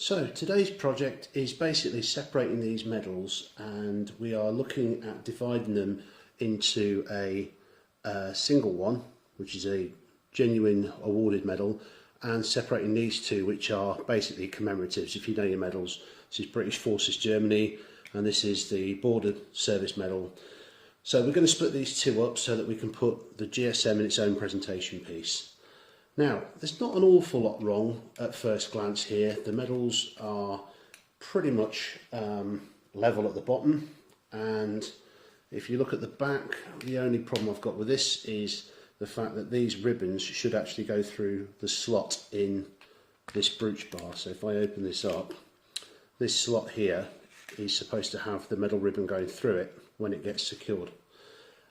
So today's project is basically separating these medals, and we are looking at dividing them into a single one, which is a genuine awarded medal, and separating these two, which are basically commemoratives. If you know your medals, this is British Forces Germany and this is the Border Service Medal. So we're going to split these two up so that we can put the GSM in its own presentation piece. Now, there's not an awful lot wrong at first glance here. The medals are pretty much level at the bottom, and if you look at the back, the only problem I've got with this is the fact that these ribbons should actually go through the slot in this brooch bar. So if I open this up, this slot here is supposed to have the medal ribbon going through it when it gets secured.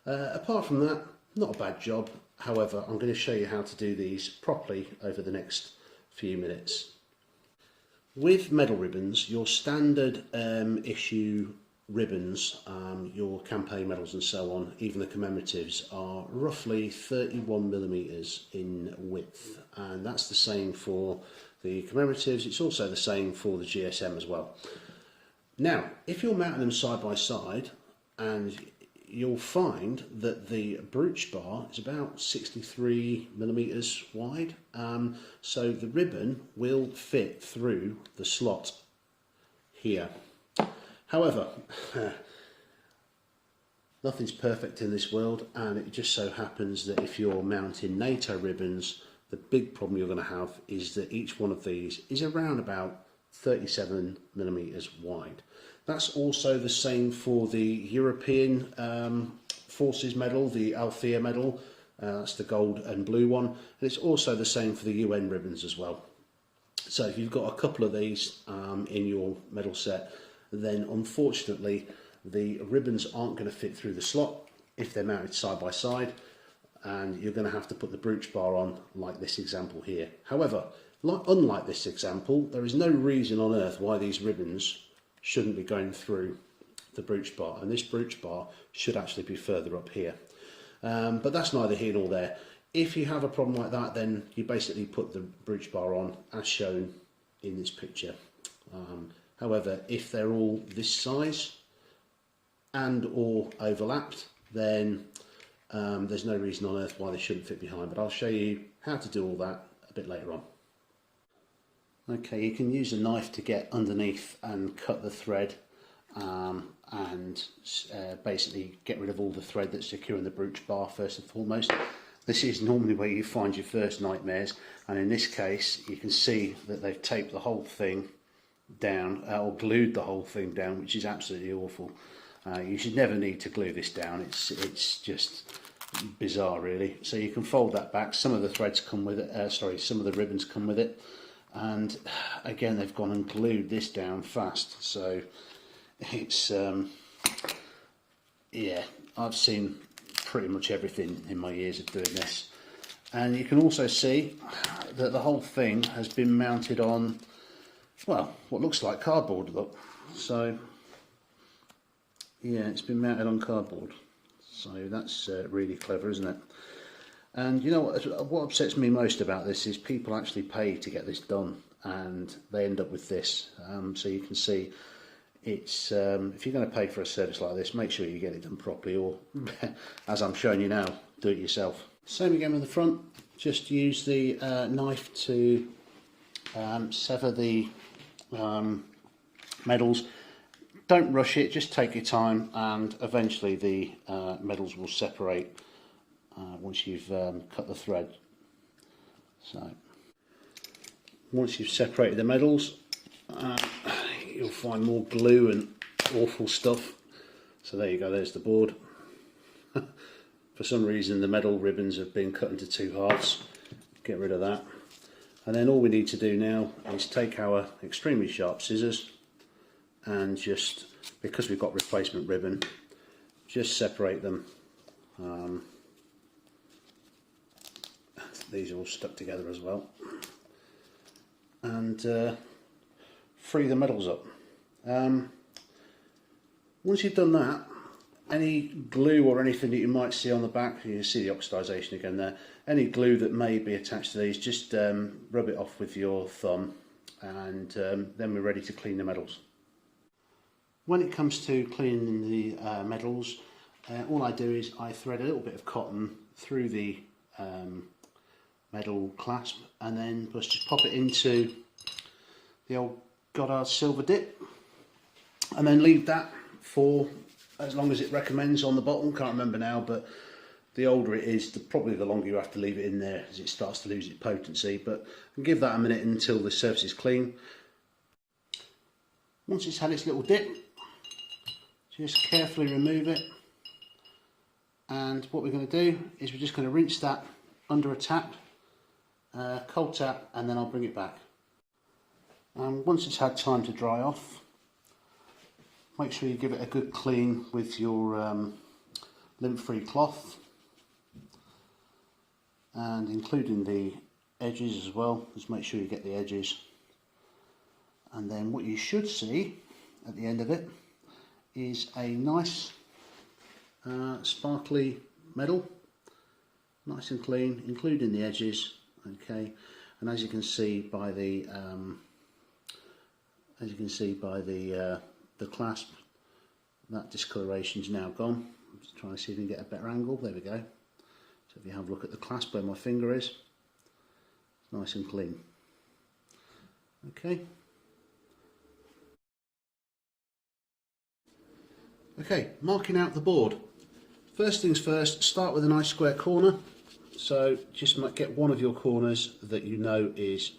Apart from that, not a bad job. However, I'm going to show you how to do these properly over the next few minutes. With medal ribbons, your standard issue ribbons, your campaign medals and so on, even the commemoratives, are roughly 31mm in width, and that's the same for the commemoratives. It's also the same for the GSM as well. Now, if you're mounting them side by side, and you'll find that the brooch bar is about 63mm wide, so the ribbon will fit through the slot here. However, nothing's perfect in this world, and it just so happens that if you're mounting NATO ribbons, the big problem you're going to have is that each one of these is around about 37mm wide. That's also the same for the European Forces medal, the Althea medal, that's the gold and blue one, and it's also the same for the UN ribbons as well. So if you've got a couple of these in your medal set, then unfortunately the ribbons aren't going to fit through the slot if they're mounted side by side, and you're going to have to put the brooch bar on like this example here. However, unlike this example, there is no reason on earth why these ribbons shouldn't be going through the brooch bar, and this brooch bar should actually be further up here. But that's neither here nor there. If you have a problem like that, then you basically put the brooch bar on as shown in this picture. However, if they're all this size and or overlapped, then there's no reason on earth why they shouldn't fit behind, but I'll show you how to do all that a bit later on. Okay, you can use a knife to get underneath and cut the thread and basically get rid of all the thread that's securing the brooch bar first and foremost. This is normally where you find your first nightmares, and in this case you can see that they've taped the whole thing down or glued the whole thing down, which is absolutely awful. You should never need to glue this down. It's just bizarre really. So you can fold that back. Some of the threads come with it, some of the ribbons come with it, and again they've gone and glued this down fast. So it's yeah, I've seen pretty much everything in my years of doing this. And you can also see that the whole thing has been mounted on, well, what looks like cardboard, look. So yeah, it's been mounted on cardboard, so that's really clever, isn't it? And you know what upsets me most about this is people actually pay to get this done, and they end up with this. So you can see it's if you're going to pay for a service like this, make sure you get it done properly, or as I'm showing you now, do it yourself. Same again with the front. Just use the knife to sever the medals. Don't rush it, just take your time, and eventually the medals will separate once you've cut the thread. So once you've separated the medals, you'll find more glue and awful stuff. So there you go, there's the board. For some reason the medal ribbons have been cut into two halves. Get rid of that. And then all we need to do now is take our extremely sharp scissors and just, because we've got replacement ribbon, just separate them. These are all stuck together as well, and free the medals up. Once you've done that, any glue or anything that you might see on the back, you see the oxidisation again there, any glue that may be attached to these, just rub it off with your thumb and then we're ready to clean the medals. When it comes to cleaning the medals, all I do is I thread a little bit of cotton through the medal clasp and then just pop it into the old Goddard silver dip and then leave that for as long as it recommends on the bottom. Can't remember now, but the older it is, probably the longer you have to leave it in there as it starts to lose its potency. But give that a minute until the surface is clean. Once it's had its little dip, just carefully remove it, and what we're going to do is we're just going to rinse that under a tap, cold tap, and then I'll bring it back. And once it's had time to dry off, make sure you give it a good clean with your lint-free cloth, and including the edges as well. Just make sure you get the edges, and then what you should see at the end of it is a nice sparkly medal, nice and clean, including the edges. Okay, and as you can see by the clasp, that discoloration is now gone. I'm just trying to see if we can get a better angle. There we go. So if you have a look at the clasp where my finger is, it's nice and clean. Okay. Okay, marking out the board. First things first, start with a nice square corner. So just get one of your corners that you know is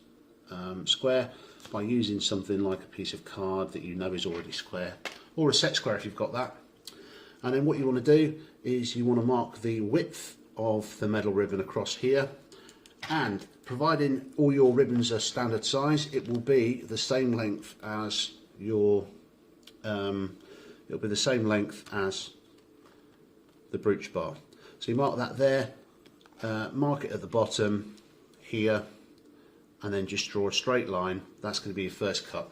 square by using something like a piece of card that you know is already square, or a set square if you've got that. And then what you want to do is you want to mark the width of the medal ribbon across here, and providing all your ribbons are standard size, it will be the same length as your it'll be the same length as the brooch bar. So you mark that there, mark it at the bottom here, and then just draw a straight line. That's going to be your first cut.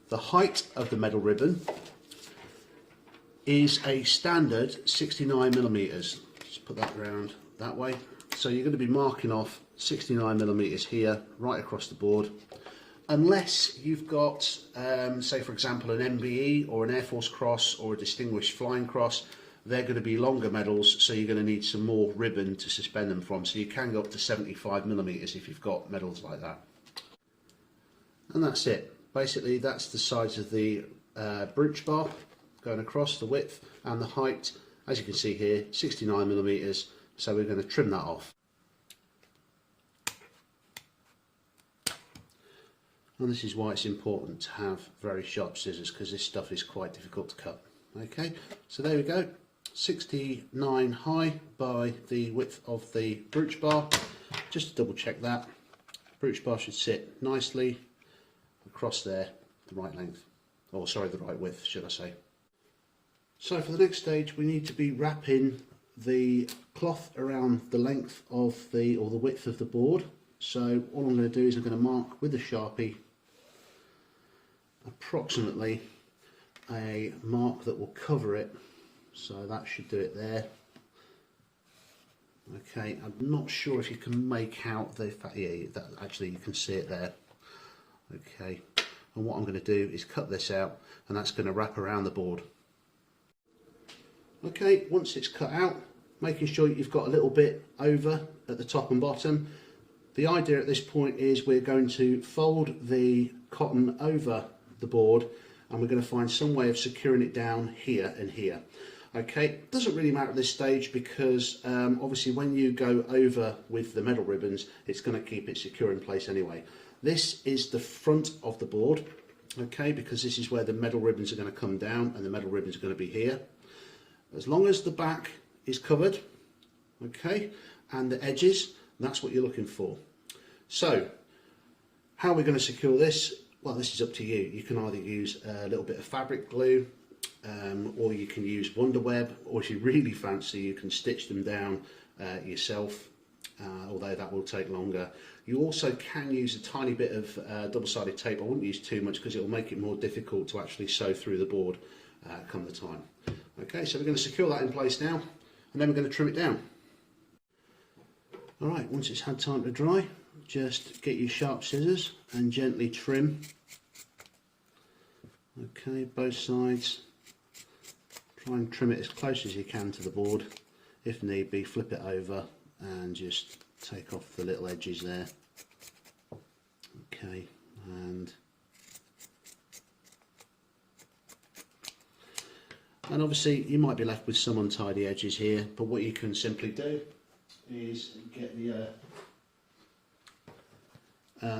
The height of the medal ribbon is a standard 69mm. Just put that around that way. So you're going to be marking off 69mm here, right across the board. Unless you've got, say for example, an MBE or an Air Force Cross or a Distinguished Flying Cross, they're going to be longer medals, so you're going to need some more ribbon to suspend them from. So you can go up to 75mm if you've got medals like that. And that's it. Basically, that's the size of the brooch bar going across, the width, and the height. As you can see here, 69mm. So we're going to trim that off. And this is why it's important to have very sharp scissors, because this stuff is quite difficult to cut. Okay, so there we go, 69 high by the width of the brooch bar. Just to double check that, brooch bar should sit nicely across there, the right length, or sorry, the right width should I say. So for the next stage we need to be wrapping the cloth around the length of the width of the board. So all I'm going to do is I'm going to mark with a Sharpie approximately a mark that will cover it, so that should do it there. Okay, I'm not sure if you can make out the fact, yeah, that actually you can see it there. Okay, and what I'm going to do is cut this out, and that's going to wrap around the board. Okay, once it's cut out, making sure you've got a little bit over at the top and bottom. The idea at this point is we're going to fold the cotton over the board, and we're going to find some way of securing it down here and here. Okay, doesn't really matter at this stage because obviously when you go over with the medal ribbons, it's going to keep it secure in place anyway. This is the front of the board, okay, because this is where the medal ribbons are going to come down, and the medal ribbons are going to be here. As long as the back is covered, okay, and the edges, that's what you're looking for. So, how are we going to secure this? Well, this is up to you. You can either use a little bit of fabric glue, or you can use Wonder Web, or if you really fancy, you can stitch them down yourself, although that will take longer. You also can use a tiny bit of double-sided tape. I wouldn't use too much because it will make it more difficult to actually sew through the board come the time. Okay, so we're going to secure that in place now, and then we're going to trim it down. Alright, once it's had time to dry, just get your sharp scissors and gently trim. Okay, both sides. Try and trim it as close as you can to the board. If need be, flip it over and just take off the little edges there. Okay, and obviously you might be left with some untidy edges here, but what you can simply do is get the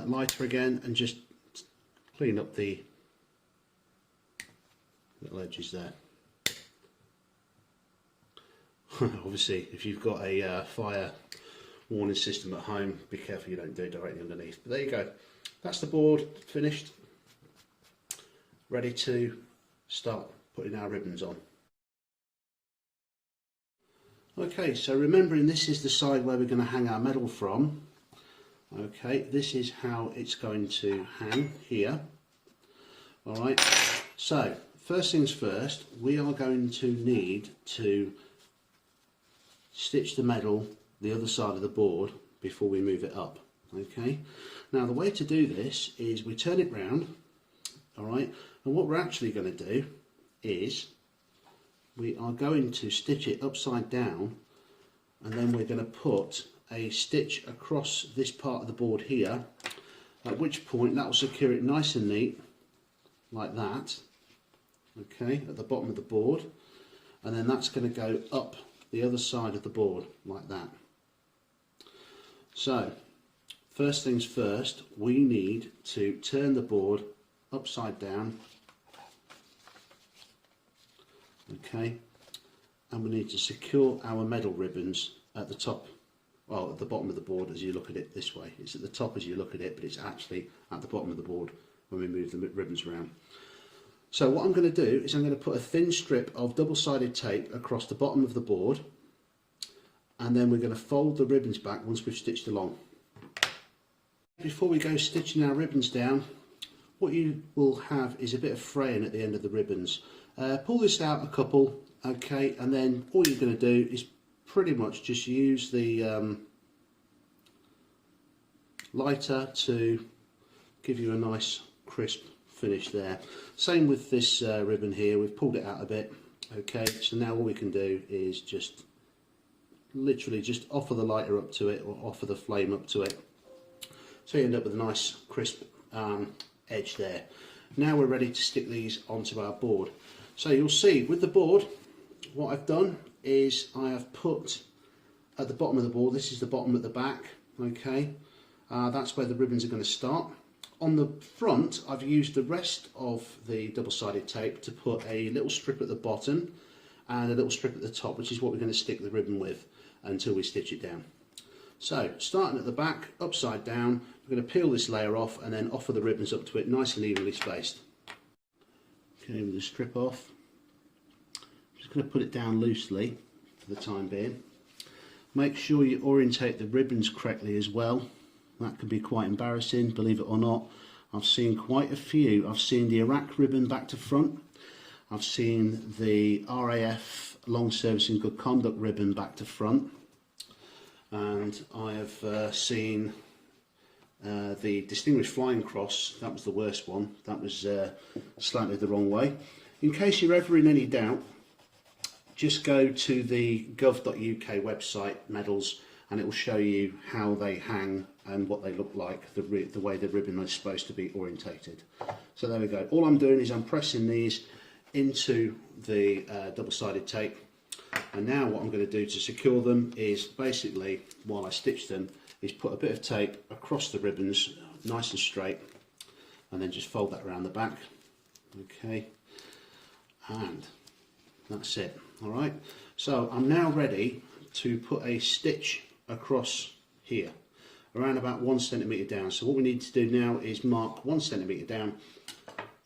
lighter again and just clean up the little edges there. Obviously, if you've got a fire warning system at home, be careful you don't do it directly underneath. But there you go. That's the board finished, ready to start putting our ribbons on. Okay, so remembering this is the side where we're going to hang our medal from. Okay, this is how it's going to hang here. Alright, so first things first, we are going to need to stitch the medal the other side of the board before we move it up. Okay, now the way to do this is we turn it round. Alright, and what we're actually going to do is we are going to stitch it upside down, and then we're going to put a stitch across this part of the board here, at which point that will secure it nice and neat like that, okay, at the bottom of the board, and then that's going to go up the other side of the board like that. So first things first, we need to turn the board upside down, okay, and we need to secure our medal ribbons at the top, well, at the bottom of the board as you look at it this way. It's at the top as you look at it, but it's actually at the bottom of the board when we move the ribbons around. So what I'm going to do is I'm going to put a thin strip of double-sided tape across the bottom of the board, and then we're going to fold the ribbons back once we've stitched along. Before we go stitching our ribbons down, what you will have is a bit of fraying at the end of the ribbons. Pull this out a couple, okay, and then all you're going to do is pretty much just use the lighter to give you a nice crisp finish there. Same with this ribbon here, we've pulled it out a bit, okay, so now all we can do is just literally just offer the lighter up to it, or offer the flame up to it, so you end up with a nice crisp edge there. Now we're ready to stick these onto our board. So you'll see with the board, what I've done is I have put at the bottom of the board, this is the bottom at the back, okay, that's where the ribbons are going to start. On the front, I've used the rest of the double-sided tape to put a little strip at the bottom and a little strip at the top, which is what we're going to stick the ribbon with until we stitch it down. So starting at the back, upside down, we're going to peel this layer off and then offer the ribbons up to it nice and evenly spaced. Okay, with the strip off, I'm just going to put it down loosely for the time being. Make sure you orientate the ribbons correctly as well. That can be quite embarrassing, believe it or not. I've seen quite a few. I've seen the Iraq ribbon back to front. I've seen the RAF Long Service and Good Conduct ribbon back to front. And I have seen the Distinguished Flying Cross. That was the worst one. That was slightly the wrong way. In case you're ever in any doubt, just go to the gov.uk website, medals, and it will show you how they hang and what they look like, the way the ribbon is supposed to be orientated. So there we go. All I'm doing is I'm pressing these into the double-sided tape, and now what I'm going to do to secure them is basically, while I stitch them, is put a bit of tape across the ribbons nice and straight, and then just fold that around the back, okay, and that's it. All right, so I'm now ready to put a stitch across here, around about 1 centimetre down. So what we need to do now is mark 1 centimetre down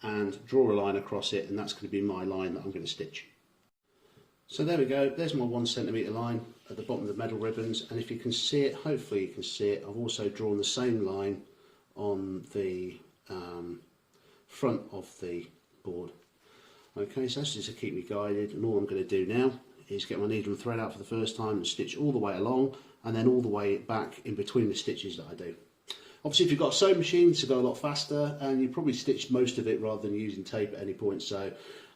and draw a line across it, and that's going to be my line that I'm going to stitch. So there we go, there's my 1 centimetre line at the bottom of the medal ribbons, and if you can see it, hopefully you can see it, I've also drawn the same line on the front of the board. Okay, so that's just to keep me guided, and all I'm going to do now is get my needle and thread out for the first time and stitch all the way along, and then all the way back in between the stitches that I do. Obviously if you've got a sewing machine to go a lot faster, and you probably stitched most of it rather than using tape at any point. So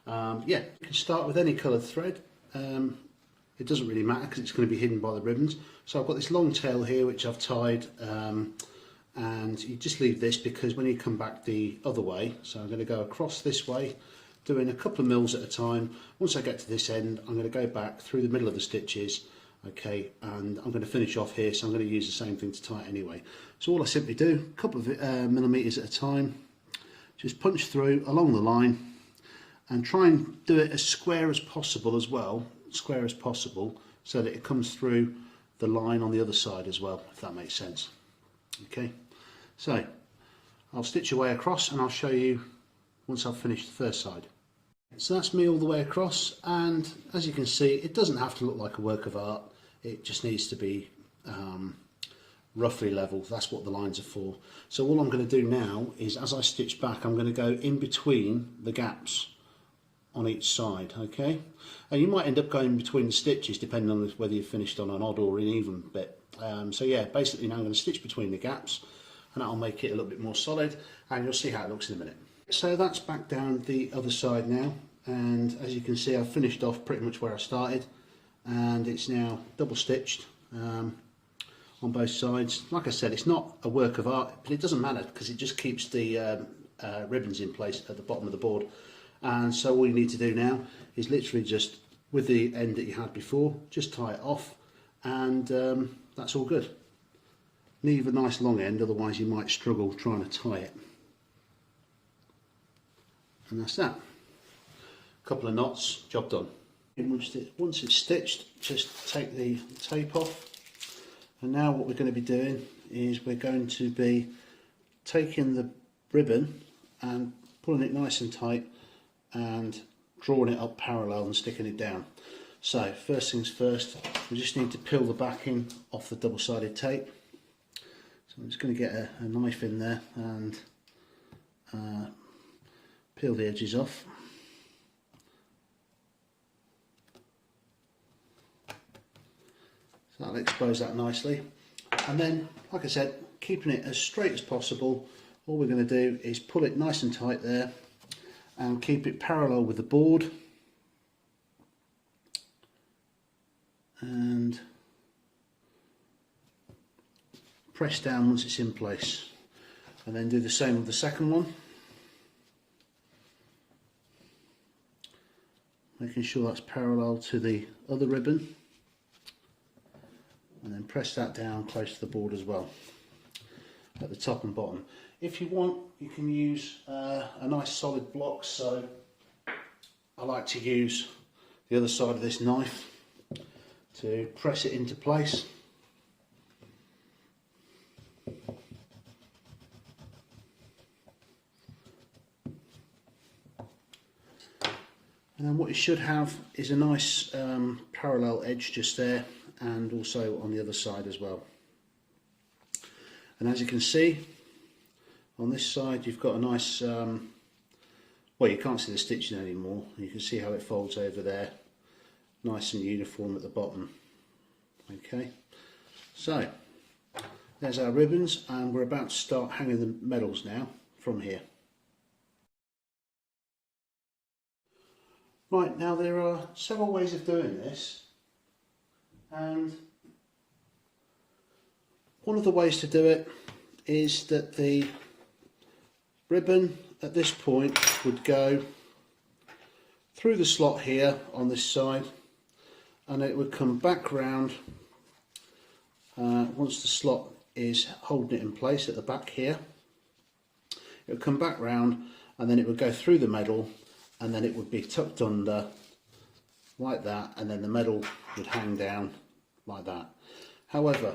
yeah, you can start with any coloured thread. It doesn't really matter because it's going to be hidden by the ribbons. So I've got this long tail here which I've tied, and you just leave this because when you come back the other way, so I'm going to go across this way, doing a couple of mils at a time. Once I get to this end, I'm going to go back through the middle of the stitches, okay, and I'm going to finish off here, so I'm going to use the same thing to tie it anyway. So all I simply do, a couple of millimetres at a time, just punch through along the line and try and do it as square as possible as well, so that it comes through the line on the other side as well, if that makes sense. Okay, so I'll stitch away across and I'll show you once I've finished the first side. So that's me all the way across, and as you can see, it doesn't have to look like a work of art. It just needs to be roughly level. That's what the lines are for. So all I'm going to do now is, as I stitch back, I'm going to go in between the gaps on each side, okay? And you might end up going between the stitches depending on whether you've finished on an odd or an even bit. So yeah, basically now I'm going to stitch between the gaps, and that'll make it a little bit more solid, and you'll see how it looks in a minute. So that's back down the other side now, and as you can see, I've finished off pretty much where I started, and it's now double stitched on both sides. Like I said, it's not a work of art, but it doesn't matter because it just keeps the ribbons in place at the bottom of the board. And so all you need to do now is literally just, with the end that you had before, just tie it off, and that's all good. Leave a nice long end, otherwise you might struggle trying to tie it. And that's that. A couple of knots, job done. And once it's stitched, just take the tape off. And now what we're going to be doing is we're going to be taking the ribbon and pulling it nice and tight and drawing it up parallel and sticking it down. So first things first, we just need to peel the backing off the double-sided tape. So I'm just going to get a knife in there and peel the edges off. So that'll expose that nicely. And then, like I said, keeping it as straight as possible, all we're going to do is pull it nice and tight there and keep it parallel with the board. And press down once it's in place, and then do the same with the second one, making sure that's parallel to the other ribbon, and then press that down close to the board as well at the top and bottom. If you want, you can use a nice solid block, so I like to use the other side of this knife to press it into place. And then what you should have is a nice parallel edge just there, and also on the other side as well. And as you can see, on this side you've got a nice, well, you can't see the stitching anymore. You can see how it folds over there, nice and uniform at the bottom. Okay, so there's our ribbons, and we're about to start hanging the medals now from here. Right, now there are several ways of doing this, and one of the ways to do it is that the ribbon at this point would go through the slot here on this side, and it would come back round once the slot is holding it in place at the back here. It would come back round, and then it would go through the medal, and then it would be tucked under like that, and then the medal would hang down like that. However,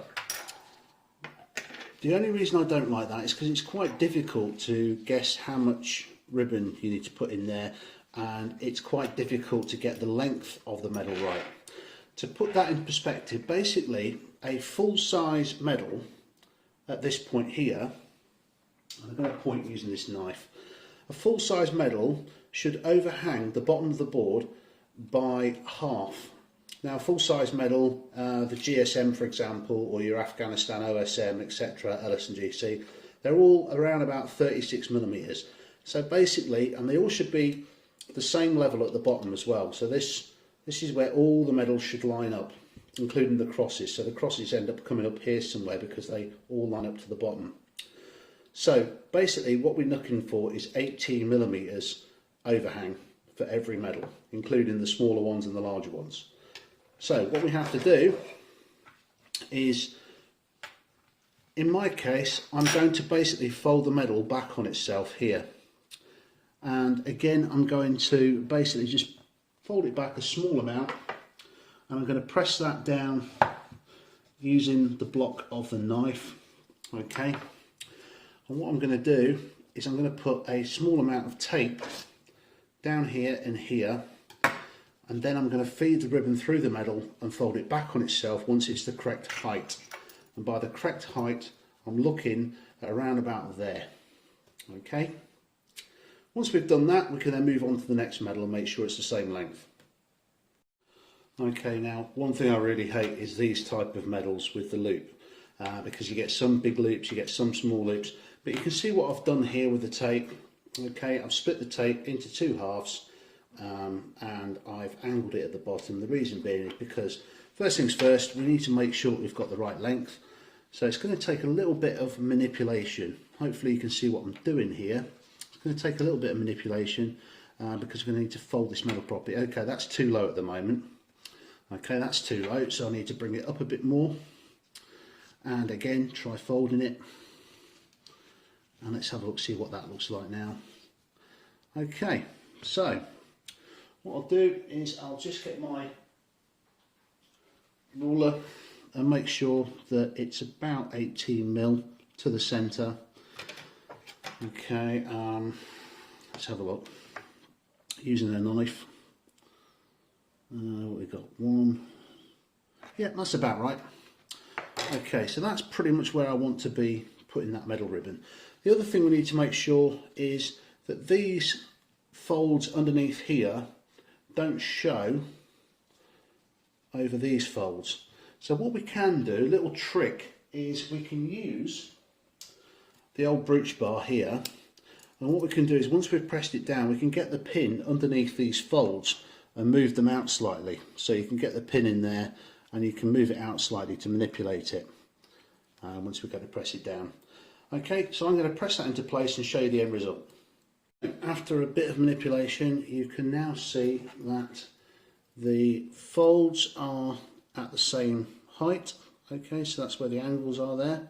the only reason I don't like that is because it's quite difficult to guess how much ribbon you need to put in there, and it's quite difficult to get the length of the medal right. To put that in perspective, basically a full-size medal at this point here, I'm going to point using this knife, a full-size medal should overhang the bottom of the board by half. Now, a full-size medal, the GSM for example, or your Afghanistan OSM, etc., LS&GC, They're all around about 36 millimeters. So basically, and they all should be the same level at the bottom as well. So this is where all the medals should line up, including the crosses. So the crosses end up coming up here somewhere because they all line up to the bottom. So basically what we're looking for is 18 millimeters overhang for every medal, including the smaller ones and the larger ones. So what we have to do is, in my case, I'm going to basically fold the medal back on itself here. And again, I'm going to basically just fold it back a small amount, and I'm going to press that down using the block of the knife. Okay, and what I'm going to do is I'm going to put a small amount of tape down here and here, and then I'm going to feed the ribbon through the medal and fold it back on itself once it's the correct height. And by the correct height, I'm looking at around about there. Okay, once we've done that, we can then move on to the next medal and make sure it's the same length. Okay, now one thing I really hate is these type of medals with the loop, because you get some big loops, you get some small loops, but you can see what I've done here with the tape. Okay, I've split the tape into two halves, and I've angled it at the bottom. The reason being is because first things first, we need to make sure we've got the right length. So it's going to take a little bit of manipulation. Hopefully you can see what I'm doing here. It's going to take a little bit of manipulation because we're going to need to fold this medal properly. Okay, that's too low at the moment. Okay, that's too low, so I need to bring it up a bit more. And again, try folding it. And let's have a look, see what that looks like now. Okay, so what I'll do is I'll just get my ruler and make sure that it's about 18 mil to the centre. Okay, let's have a look. Using a knife. We've got one. Yeah, that's about right. Okay, so that's pretty much where I want to be putting that medal ribbon. The other thing we need to make sure is that these folds underneath here don't show over these folds. So what we can do, a little trick, is we can use the old brooch bar here, and what we can do is once we've pressed it down, we can get the pin underneath these folds and move them out slightly. So you can get the pin in there and you can move it out slightly to manipulate it once we're going to press it down. Okay, so I'm going to press that into place and show you the end result. After a bit of manipulation, you can now see that the folds are at the same height. Okay, so that's where the angles are there,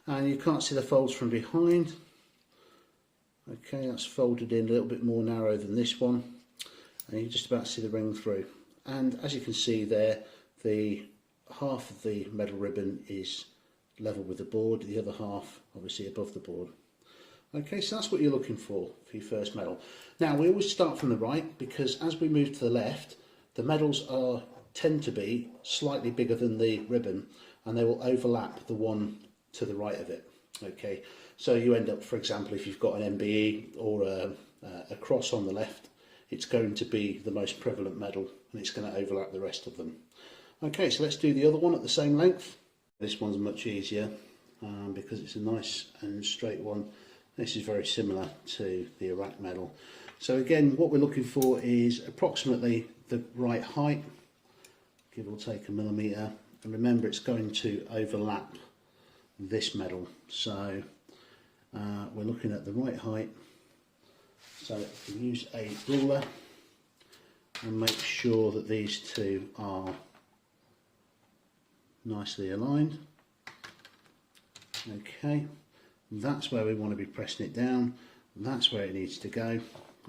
and you can't see the folds from behind. Okay, that's folded in a little bit more narrow than this one, and you just about see the ring through. And as you can see there, the half of the medal ribbon is level with the board, the other half obviously above the board. Okay, so that's what you're looking for your first medal. Now we always start from the right, because as we move to the left, the medals tend to be slightly bigger than the ribbon, and they will overlap the one to the right of it. Okay, so you end up, for example, if you've got an MBE or a cross on the left, it's going to be the most prevalent medal, and it's going to overlap the rest of them. Okay, so let's do the other one at the same length. This one's much easier because it's a nice and straight one. This is very similar to the Iraq medal. So again, what we're looking for is approximately the right height, give or take a millimetre, and remember it's going to overlap this medal. So we're looking at the right height. So we use a ruler and make sure that these two are nicely aligned. Okay, that's where we want to be pressing it down. That's where it needs to go.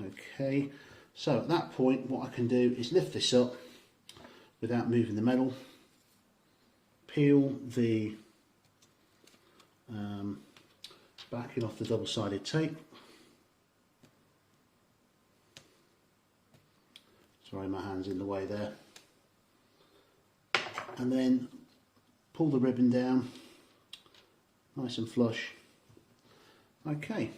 Okay, so at that point what I can do is lift this up without moving the medal, peel the backing off the double-sided tape. Sorry, my hand's in the way there. And then pull the ribbon down nice and flush. Okay,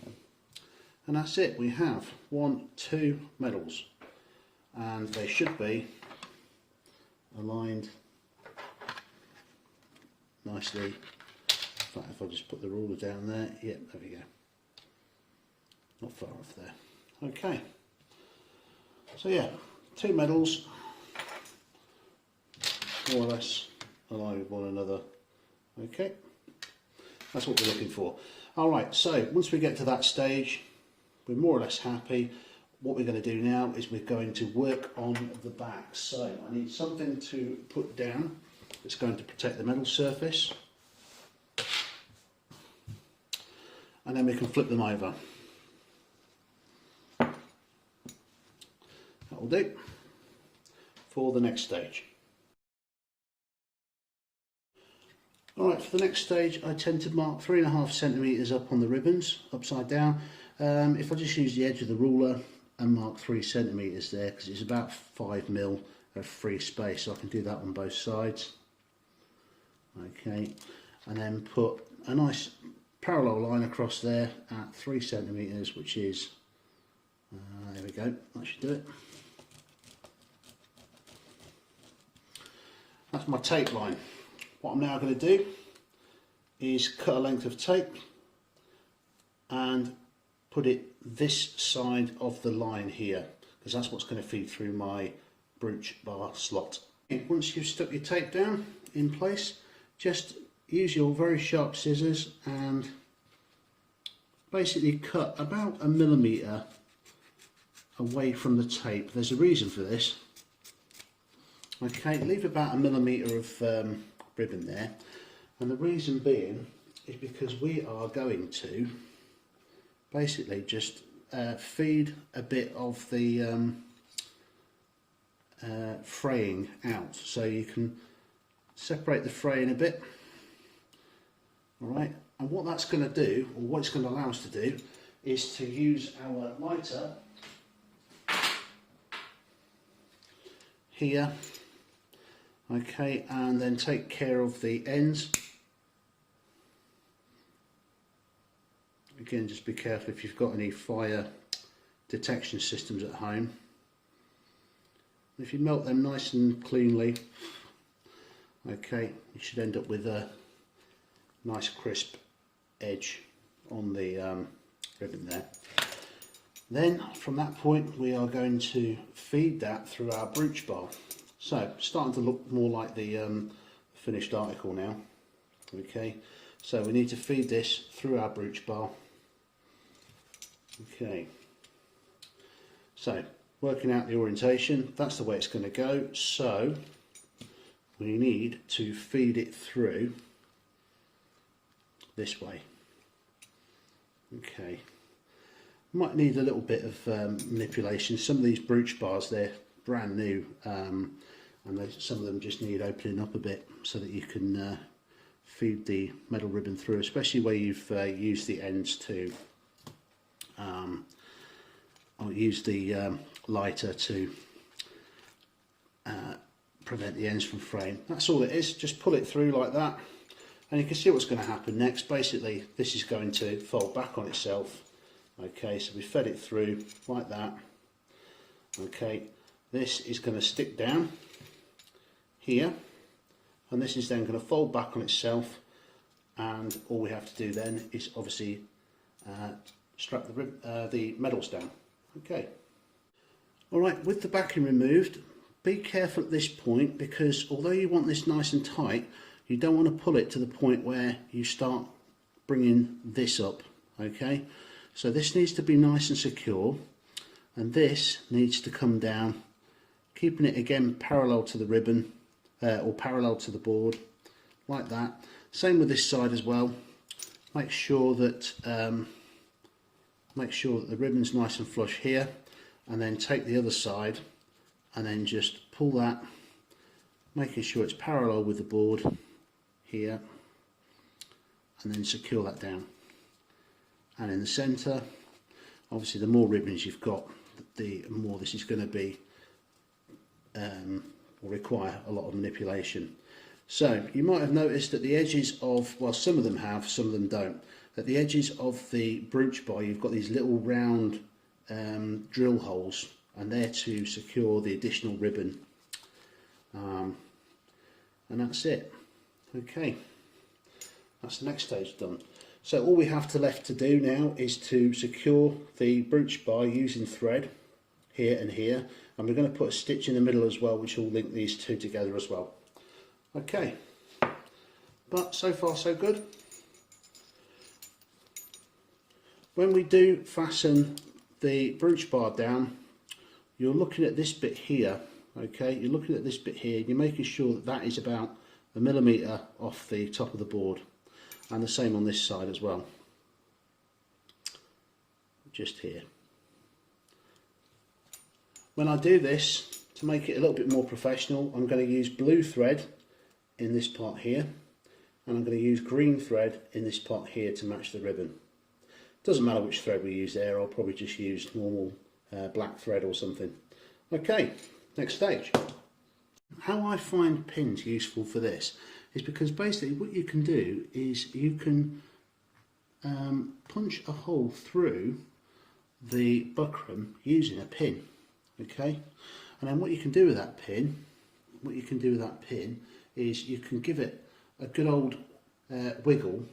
and that's it. We have 2 medals, and they should be aligned nicely fact, if I just put the ruler down there, yep, there we go. Not far off there. Okay. So yeah, two medals, more or less align with one another. Okay, that's what we're looking for. Alright, so once we get to that stage, we're more or less happy. What we're going to do now is we're going to work on the back. So I need something to put down that's going to protect the metal surface, and then we can flip them over. That will do for the next stage. Alright, for the next stage I tend to mark 3.5 centimetres up on the ribbons, upside down. If I just use the edge of the ruler and mark 3 centimetres there, because it's about 5mm of free space, so I can do that on both sides. Okay, and then put a nice parallel line across there at 3 centimetres, which is, there we go, that should do it. That's my tape line. What I'm now going to do is cut a length of tape and put it this side of the line here, because that's what's going to feed through my brooch bar slot. Once you've stuck your tape down in place, just use your very sharp scissors and basically cut about 1 millimetre away from the tape. There's a reason for this. Okay, leave about 1 millimetre of ribbon there, and the reason being is because we are going to basically just feed a bit of the fraying out, so you can separate the fraying a bit. Alright, and what that's going to do, or what it's going to allow us to do, is to use our lighter here. Okay, and then take care of the ends. Again, just be careful if you've got any fire detection systems at home. If you melt them nice and cleanly, okay, you should end up with a nice crisp edge on the ribbon there. Then from that point we are going to feed that through our brooch bar. So, starting to look more like the finished article now. Okay, so we need to feed this through our brooch bar. Okay, so working out the orientation, that's the way it's going to go. So we need to feed it through this way. Okay, might need a little bit of manipulation. Some of these brooch bars, they're brand new, and some of them just need opening up a bit so that you can feed the metal ribbon through, especially where you've used the ends to or use the lighter to prevent the ends from fraying. That's all it is. Just pull it through like that, and you can see what's going to happen next. Basically this is going to fold back on itself. Okay, so we fed it through like that. Okay, this is going to stick down here, and this is then going to fold back on itself, and all we have to do then is obviously strap the medals down. Okay, alright, with the backing removed, be careful at this point, because although you want this nice and tight, you don't want to pull it to the point where you start bringing this up. Okay, so this needs to be nice and secure, and this needs to come down, keeping it again parallel to the ribbon, or parallel to the board, like that. Same with this side as well. Make sure that the ribbon's nice and flush here, and then take the other side and then just pull that, making sure it's parallel with the board here, and then secure that down. And in the centre, obviously the more ribbons you've got, the more this is going to be will require a lot of manipulation. So you might have noticed that the edges of, well, some of them have, some of them don't, at the edges of the brooch bar you've got these little round drill holes, and they're to secure the additional ribbon, and that's it. Okay, That's the next stage done. So all we have left to do now is to secure the brooch bar using thread here and here, and we're going to put a stitch in the middle as well, which will link these two together as well. Okay, but so far so good. When we do fasten the brooch bar down, you're looking at this bit here. Okay, you're looking at this bit here, you're making sure that that is about 1 millimetre off the top of the board, and the same on this side as well, just here. When I do this, to make it a little bit more professional, I'm going to use blue thread in this part here, and I'm going to use green thread in this part here to match the ribbon. Doesn't matter which thread we use there, I'll probably just use normal black thread or something. Okay, next stage. How I find pins useful for this is because basically what you can do is you can punch a hole through the buckram using a pin. Okay, and then what you can do with that pin, is you can give it a good old wiggle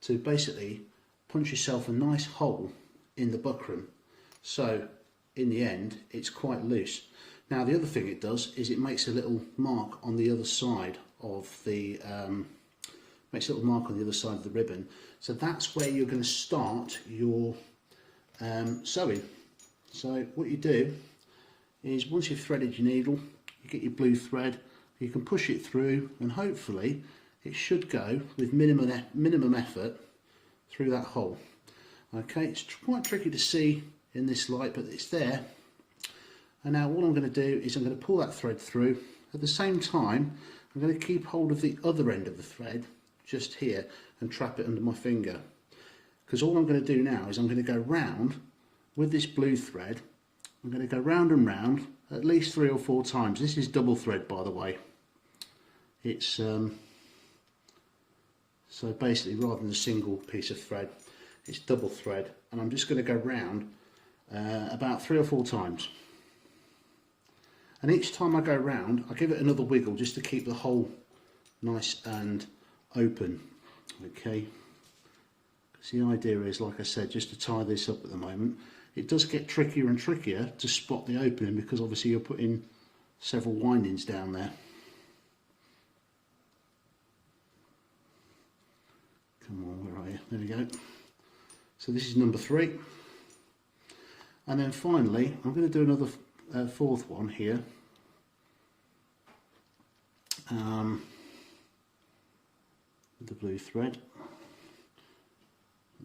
to basically punch yourself a nice hole in the buckram, so in the end it's quite loose. Now the other thing it does is it makes a little mark on the other side of the ribbon, so that's where you're going to start your sewing. So what you do is, once you've threaded your needle, you get your blue thread, you can push it through, and hopefully it should go with minimum effort through that hole. Okay, it's quite tricky to see in this light, but it's there. And now all I'm going to do is I'm going to pull that thread through. At the same time, I'm going to keep hold of the other end of the thread just here and trap it under my finger, because all I'm going to do now is I'm going to go round with this blue thread. I'm going to go round and round at least 3 or 4 times. This is double thread, by the way. It's so basically, rather than a single piece of thread, it's double thread, and I'm just going to go round about 3 or 4 times. And each time I go round, I give it another wiggle just to keep the hole nice and open. Okay, because the idea is, like I said, just to tie this up at the moment. It does get trickier and trickier to spot the opening, because obviously you're putting several windings down there. Come on, where are you? There we go. So this is number 3. And then finally, I'm going to do another 4th one here. With the blue thread.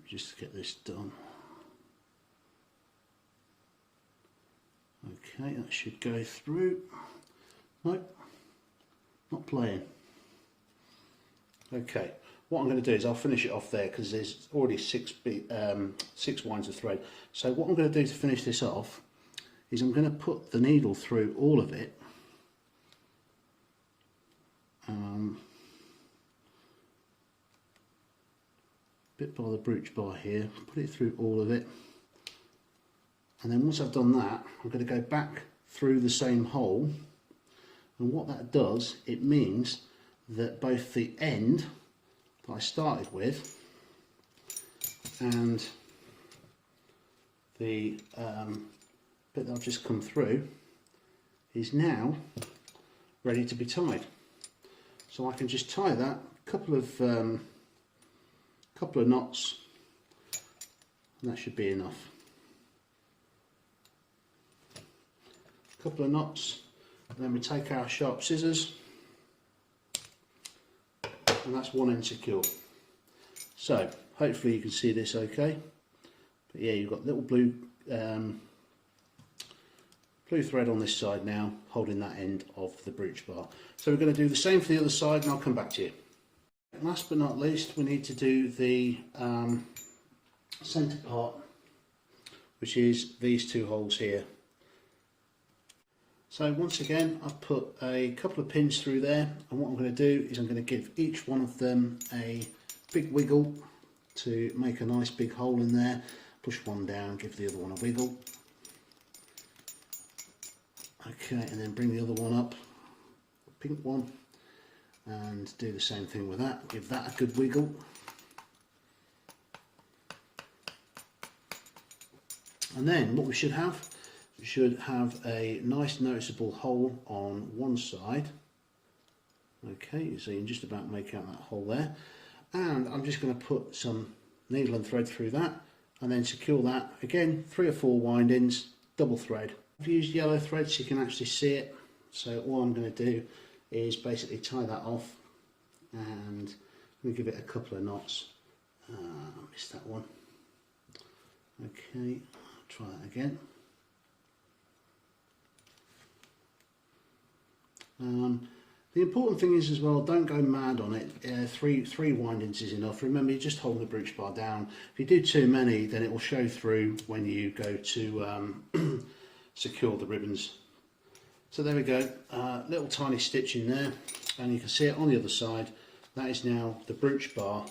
Just get this done. Okay, that should go through. Nope, not playing. Okay, what I'm going to do is I'll finish it off there, because there's already 6 winds of thread. So what I'm going to do to finish this off is I'm going to put the needle through all of it. Bit by the brooch bar here, put it through all of it. And then once I've done that, I'm going to go back through the same hole, and what that does, it means that both the end that I started with and the bit that I've just come through is now ready to be tied. So I can just tie that couple of knots, and that should be enough. Couple of knots, and then we take our sharp scissors, and that's one end secure. So hopefully you can see this okay, but yeah, you've got little blue thread on this side now holding that end of the brooch bar. So we're going to do the same for the other side, and I'll come back to you. Last but not least, we need to do the centre part, which is these 2 holes here. So once again, I've put a couple of pins through there, and what I'm going to do is I'm going to give each one of them a big wiggle to make a nice big hole in there. Push one down, give the other one a wiggle. Okay, and then bring the other one up, the pink one, and do the same thing with that. Give that a good wiggle. And then what we should have a nice noticeable hole on one side. Okay, so you can just about make out that hole there. And I'm just going to put some needle and thread through that and then secure that. Again, 3 or 4 windings, double thread. I've used yellow thread so you can actually see it. So all I'm going to do is basically tie that off and I'm going to give it a couple of knots. I missed that one. Okay, I'll try that again. The important thing is as well, don't go mad on it. Three windings is enough. Remember, you're just holding the brooch bar down. If you do too many, then it will show through when you go to secure the ribbons. So there we go, little tiny stitch in there, and you can see it on the other side. That is now the brooch bar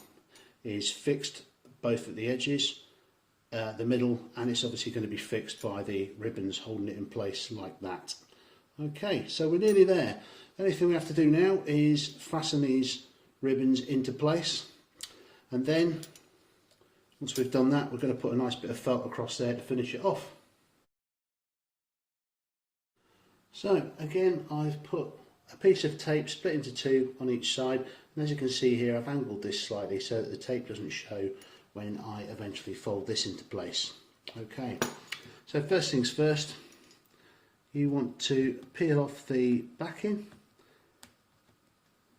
is fixed both at the edges, the middle, and it's obviously going to be fixed by the ribbons holding it in place like that. Okay, so we're nearly there. The only thing we have to do now is fasten these ribbons into place, and then once we've done that, we're going to put a nice bit of felt across there to finish it off. So again, I've put a piece of tape split into 2 on each side, and as you can see here, I've angled this slightly so that the tape doesn't show when I eventually fold this into place. Okay, so first things first, you want to peel off the backing.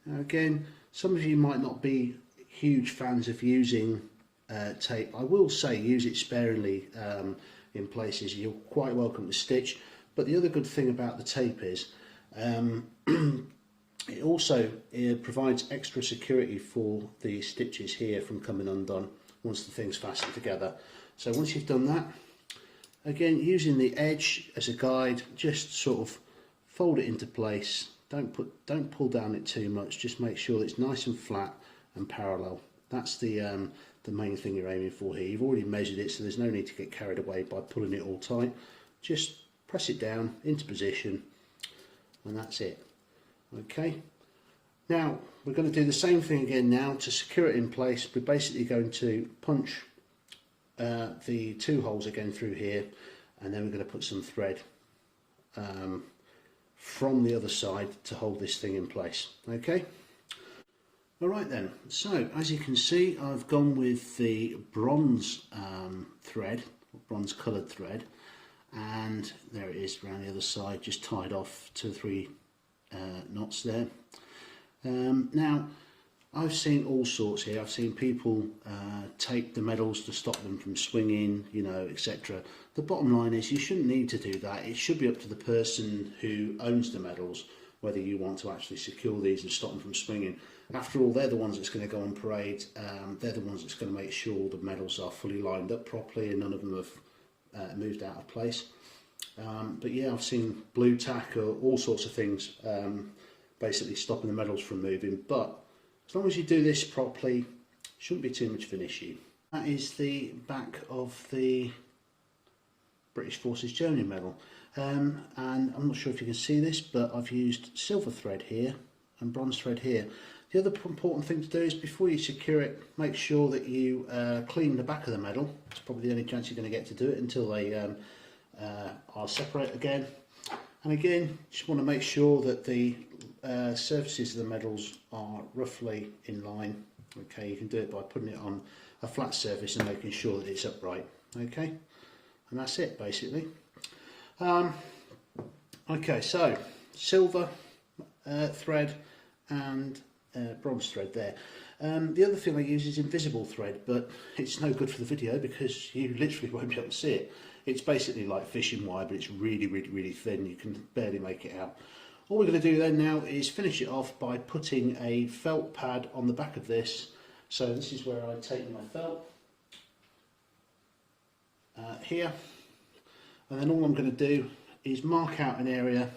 Now again, some of you might not be huge fans of using tape. I will say use it sparingly in places. You're quite welcome to stitch, but the other good thing about the tape is it also provides extra security for the stitches here from coming undone once the thing's fastened together. So once you've done that, again using the edge as a guide, just sort of fold it into place. Don't pull down it too much. Just make sure that it's nice and flat and parallel. That's the main thing you're aiming for here. You've already measured it, so there's no need to get carried away by pulling it all tight. Just press it down into position, and that's it. Okay. Now we're going to do the same thing again. Now to secure it in place, we're basically going to punch the 2 holes again through here, and then we're going to put some thread from the other side to hold this thing in place. Okay. Alright then, so as you can see, I've gone with the bronze thread, bronze coloured thread, and there it is around the other side, just tied off 2 or 3 knots there. Now I've seen all sorts here. I've seen people tape the medals to stop them from swinging, you know, etc. The bottom line is you shouldn't need to do that. It should be up to the person who owns the medals whether you want to actually secure these and stop them from swinging. After all, they're the ones that's going to go on parade. They're the ones that's going to make sure the medals are fully lined up properly and none of them have moved out of place. But yeah, I've seen blue tack or all sorts of things basically stopping the medals from moving, but as long as you do this properly, shouldn't be too much of an issue. That is the back of the British Forces Germany medal, and I'm not sure if you can see this, but I've used silver thread here and bronze thread here. The other important thing to do is before you secure it, make sure that you clean the back of the medal. It's probably the only chance you're going to get to do it until they are separate again. And again, just want to make sure that the surfaces of the medals are roughly in line. Okay, you can do it by putting it on a flat surface and making sure that it's upright. Okay, and that's it basically. Okay, so silver thread and bronze thread there. The other thing I use is invisible thread, but it's no good for the video because you literally won't be able to see it. It's basically like fishing wire, but it's really thin. You can barely make it out. All we're going to do then now is finish it off by putting a felt pad on the back of this. So this is where I take my felt here, and then all I'm going to do is mark out an area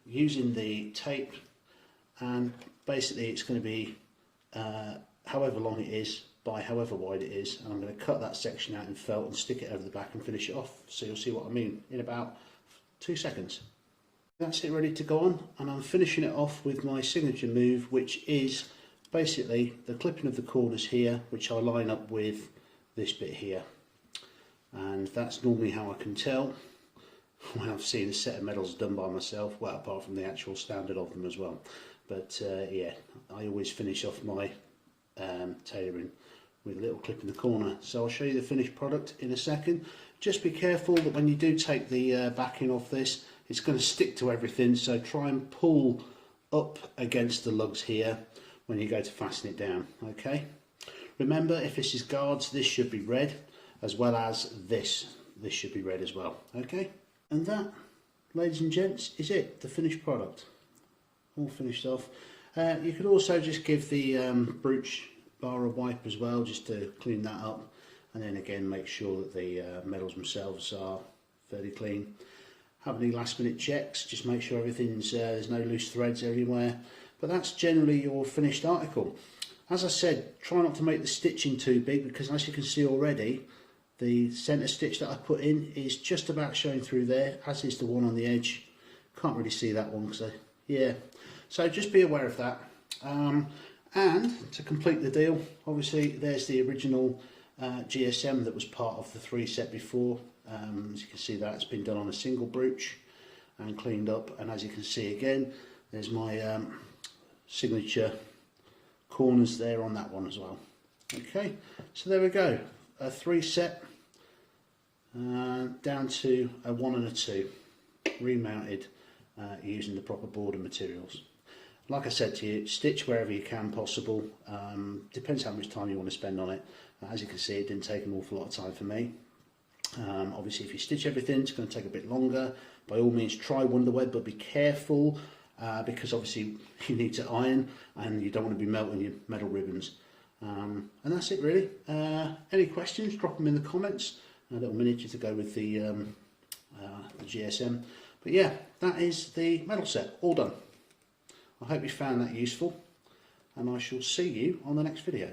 using the tape, and basically it's going to be however long it is by however wide it is, and I'm going to cut that section out in felt and stick it over the back and finish it off. So you'll see what I mean in about 2 seconds. That's it, ready to go on, and I'm finishing it off with my signature move, which is basically the clipping of the corners here, which I line up with this bit here. And that's normally how I can tell when I've seen a set of medals done by myself, well, apart from the actual standard of them as well. But yeah, I always finish off my tailoring with a little clip in the corner. So I'll show you the finished product in a second. Just be careful that when you do take the backing off this, it's going to stick to everything, so try and pull up against the lugs here when you go to fasten it down. Okay, remember, if this is guards, this should be red, as well as this should be red as well. Okay, and that, ladies and gents, is it, the finished product, all finished off. You could also just give the brooch bar a wipe as well, just to clean that up, and then again make sure that the medals themselves are fairly clean. Have any last minute checks, just make sure everything's there's no loose threads everywhere. But that's generally your finished article. As I said, try not to make the stitching too big, because as you can see already, the centre stitch that I put in is just about showing through there, as is the one on the edge. Can't really see that one, because yeah. So just be aware of that. And to complete the deal, obviously there's the original GSM that was part of the 3 set before. As you can see, that's been done on a single brooch and cleaned up, and as you can see again, there's my signature corners there on that one as well. Okay, so there we go, a 3 set down to a 1 and a 2, remounted using the proper border materials. Like I said to you, stitch wherever you can possible. Depends how much time you want to spend on it. As you can see, it didn't take an awful lot of time for me. Obviously, if you stitch everything, it's going to take a bit longer. By all means, try Wonderweb, but be careful because obviously you need to iron and you don't want to be melting your metal ribbons. And that's it, really. Any questions, drop them in the comments. A little miniature to go with the GSM. But yeah, that is the medal set, all done. I hope you found that useful, and I shall see you on the next video.